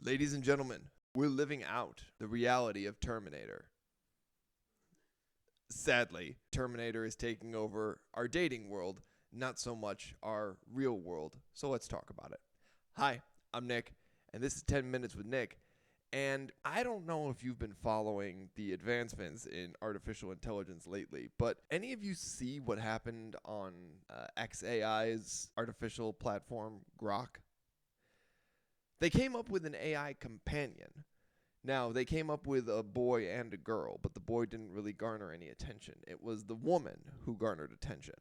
Ladies and gentlemen, we're living out the reality of Terminator. Sadly, Terminator is taking over our dating world, not so much our real world. So let's talk about it. Hi, I'm Nick, and this is 10 Minutes with Nick. And I don't know if you've been following the advancements in artificial intelligence lately, but any of you see what happened on xAI's artificial platform, Grok? They came up with an AI companion. Now, they came up with a boy and a girl, but the boy didn't really garner any attention. It was the woman who garnered attention.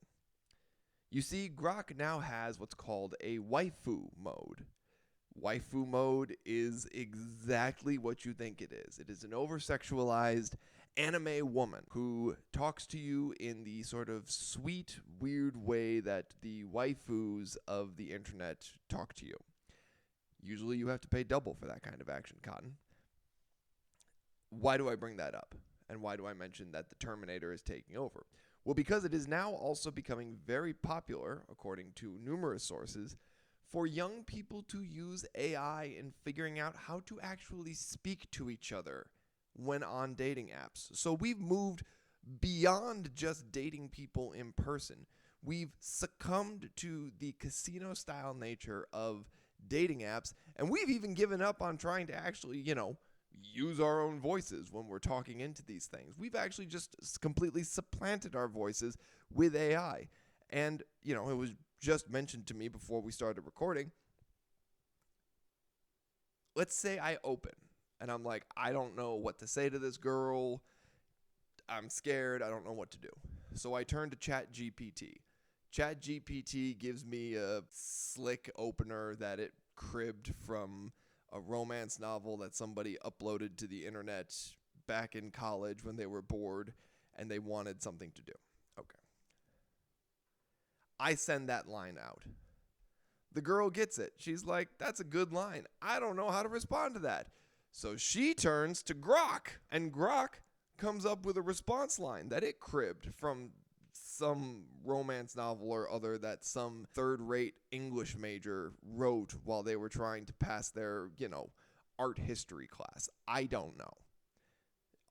You see, Grok now has what's called a waifu mode. Waifu mode is exactly what you think it is. It is an over-sexualized anime woman who talks to you in the sort of sweet, weird way that the waifus of the internet talk to you. Usually you have to pay double for that kind of action, Cotton. Why do I bring that up? And why do I mention that the Terminator is taking over? Well, because it is now also becoming very popular, according to numerous sources, for young people to use AI in figuring out how to actually speak to each other when on dating apps. So we've moved beyond just dating people in person. We've succumbed to the casino-style nature of dating apps, and we've even given up on trying to actually, use our own voices when we're talking into these things. We've actually just completely supplanted our voices with AI. And, it was just mentioned to me before we started recording. Let's say I open and I'm like, I don't know what to say to this girl. I'm scared. I don't know what to do. So I turn to ChatGPT. ChatGPT gives me a slick opener that it cribbed from a romance novel that somebody uploaded to the internet back in college when they were bored and they wanted something to do. Okay. I send that line out. The girl gets it. She's like, that's a good line. I don't know how to respond to that. So she turns to Grok, and Grok comes up with a response line that it cribbed from some romance novel or other that some third-rate English major wrote while they were trying to pass their, art history class. I don't know.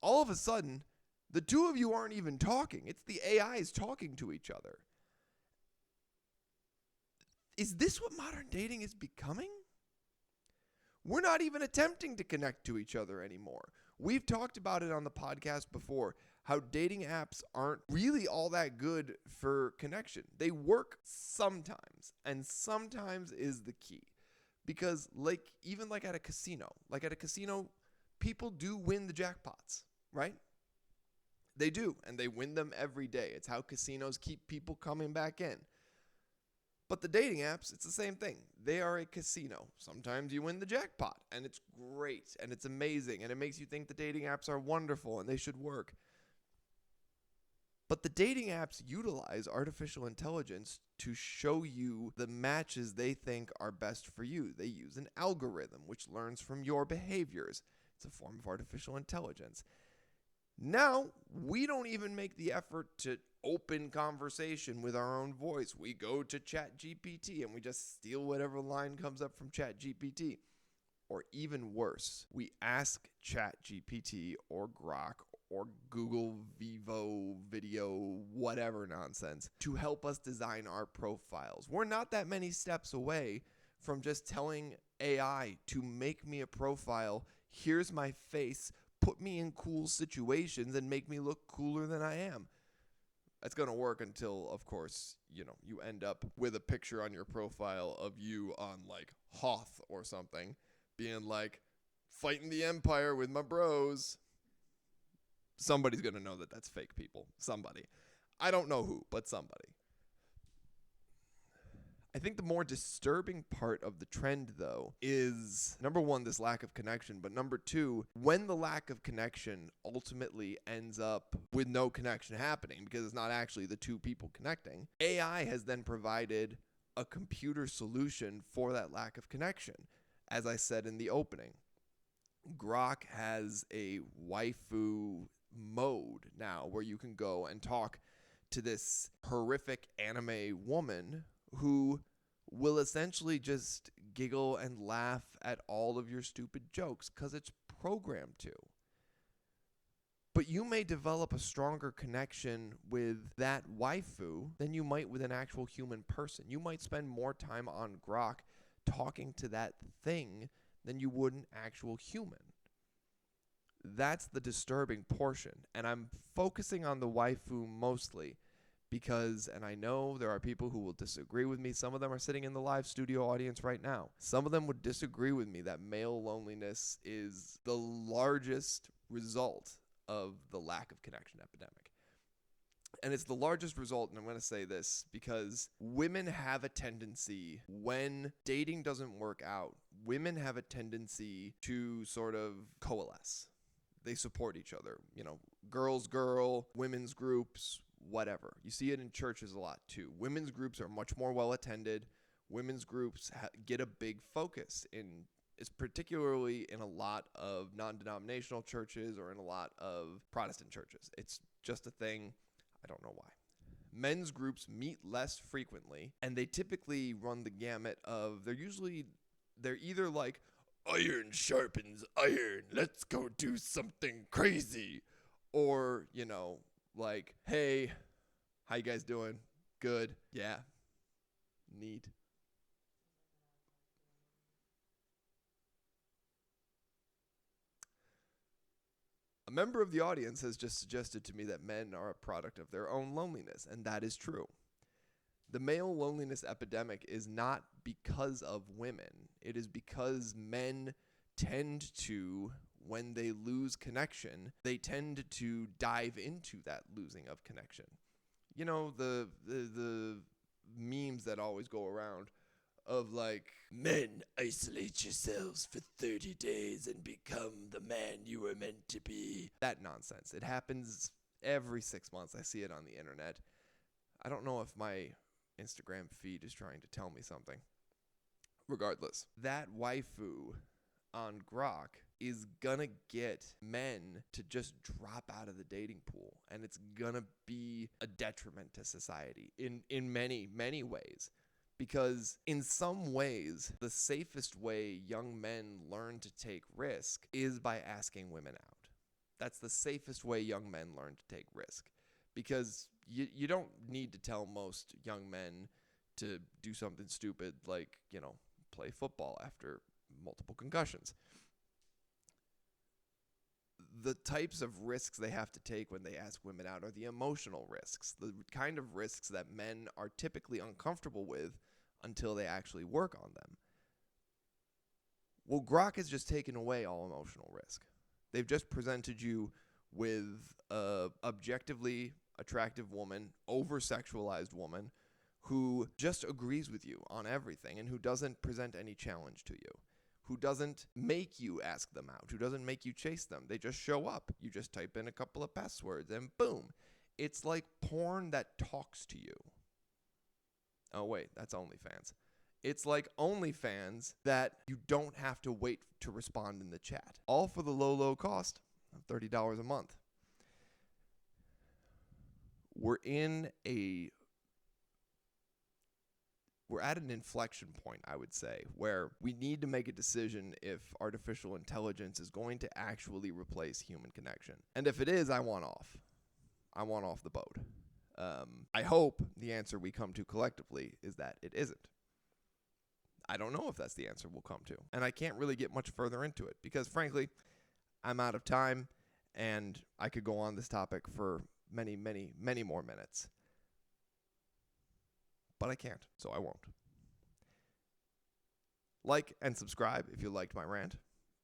All of a sudden, the two of you aren't even talking. It's the AIs talking to each other. Is this what modern dating is becoming? We're not even attempting to connect to each other anymore. We've talked about it on the podcast before, how dating apps aren't really all that good for connection. They work sometimes, and sometimes is the key. Because even at a casino, people do win the jackpots, right? They do, and they win them every day. It's how casinos keep people coming back in. But the dating apps, it's the same thing. They are a casino. Sometimes you win the jackpot, and it's great, and it's amazing, and it makes you think the dating apps are wonderful, and they should work. But the dating apps utilize artificial intelligence to show you the matches they think are best for you. They use an algorithm which learns from your behaviors. It's a form of artificial intelligence. Now, we don't even make the effort to open conversation with our own voice. We go to ChatGPT and we just steal whatever line comes up from ChatGPT. Or even worse, we ask ChatGPT or Grok or Google Vivo video, whatever nonsense, to help us design our profiles. We're not that many steps away from just telling AI to make me a profile. Here's my face. Put me in cool situations and make me look cooler than I am. That's going to work until, of course, you end up with a picture on your profile of you on Hoth or something, being like, fighting the Empire with my bros. Somebody's going to know that that's fake, people. Somebody. I don't know who, but somebody. I think the more disturbing part of the trend, though, is, number one, this lack of connection. But number two, when the lack of connection ultimately ends up with no connection happening, because it's not actually the two people connecting, AI has then provided a computer solution for that lack of connection. As I said in the opening, Grok has a waifu mode now where you can go and talk to this horrific anime woman who will essentially just giggle and laugh at all of your stupid jokes because it's programmed to. But you may develop a stronger connection with that waifu than you might with an actual human person. You might spend more time on Grok talking to that thing than you would an actual human. That's the disturbing portion. And I'm focusing on the waifu mostly because, and I know there are people who will disagree with me. Some of them are sitting in the live studio audience right now. Some of them would disagree with me that male loneliness is the largest result of the lack of connection epidemic. And it's the largest result, and I'm going to say this, because women have a tendency, when dating doesn't work out, women have a tendency to sort of coalesce. They support each other. You know, girls, women's groups, whatever. You see it in churches a lot too. Women's groups are much more well attended. Women's groups get a big focus is particularly in a lot of non-denominational churches or in a lot of Protestant churches. It's just a thing. I don't know why. Men's groups meet less frequently, and they typically run the gamut of, they're either like, iron sharpens iron, let's go do something crazy. Or, you know, like, hey, how you guys doing? Good. Yeah. Neat. A member of the audience has just suggested to me that men are a product of their own loneliness, and that is true. The male loneliness epidemic is not because of women. It is because men tend to, when they lose connection, they tend to dive into that losing of connection. You know, the memes that always go around of like, men, isolate yourselves for 30 days and become the man you were meant to be. That nonsense. It happens every 6 months. I see it on the internet. I don't know if my Instagram feed is trying to tell me something. Regardless, that waifu on Grok is gonna get men to just drop out of the dating pool, and it's gonna be a detriment to society in many, many ways. Because in some ways, the safest way young men learn to take risk is by asking women out. That's the safest way young men learn to take risk. Because you don't need to tell most young men to do something stupid like, you know, play football after multiple concussions. The types of risks they have to take when they ask women out are the emotional risks, the kind of risks that men are typically uncomfortable with until they actually work on them. Well, Grok has just taken away all emotional risk. They've just presented you with a objectively attractive woman, over-sexualized woman, who just agrees with you on everything and who doesn't present any challenge to you, who doesn't make you ask them out, who doesn't make you chase them. They just show up. You just type in a couple of passwords and boom. It's like porn that talks to you. Oh, wait, that's OnlyFans. It's like OnlyFans that you don't have to wait to respond in the chat. All for the low cost of $30 a month. We're at an inflection point, I would say, where we need to make a decision if artificial intelligence is going to actually replace human connection. And if it is, I want off. I want off the boat. I hope the answer we come to collectively is that it isn't. I don't know if that's the answer we'll come to. And I can't really get much further into it because, frankly, I'm out of time and I could go on this topic for many, many, many more minutes. But I can't, so I won't. Like and subscribe if you liked my rant.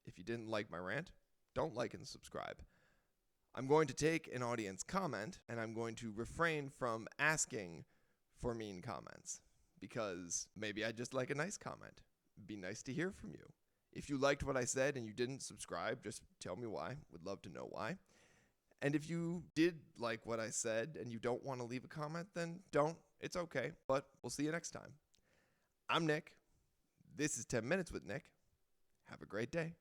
If you didn't like my rant, don't like and subscribe. I'm going to take an audience comment, and I'm going to refrain from asking for mean comments, because maybe I just like a nice comment. It'd be nice to hear from you. If you liked what I said and you didn't subscribe, just tell me why. Would love to know why. And if you did like what I said and you don't want to leave a comment, then don't. It's okay, but we'll see you next time. I'm Nick. This is 10 Minutes with Nick. Have a great day.